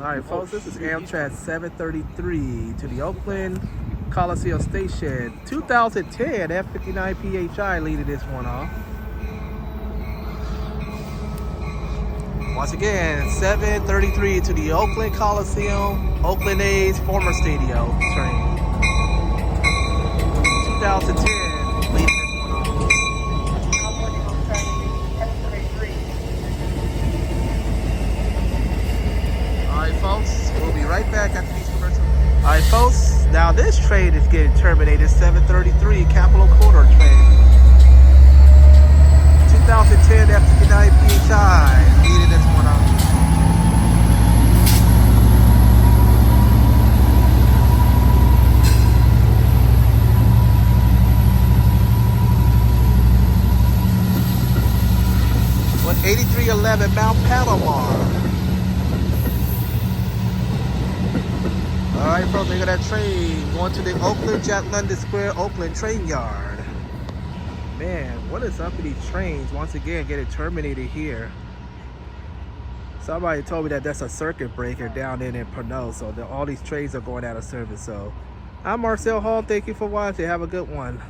Alright folks, this is Amtrak 733 to the Oakland Coliseum Station. 2010 F59 PHI leading this one off. Once again, 733 to the Oakland Coliseum, Oakland A's former stadium train. 2010 leading this one off. Alright folks, we'll be right back after these commercials. Alright folks, now this train is getting terminated, 733 Capitol Corridor train. 2010 F59 PHI leading this one off. What 8311 Mount Palomar. Alright folks, look at that train going to the Oakland Jack London Square Oakland train yard. Man, what is up with these trains? Once again, getting terminated here. Somebody told me that that's a circuit breaker down in Pernod, so all these trains are going out of service. So, I'm Marcel Hall. Thank you for watching. Have a good one.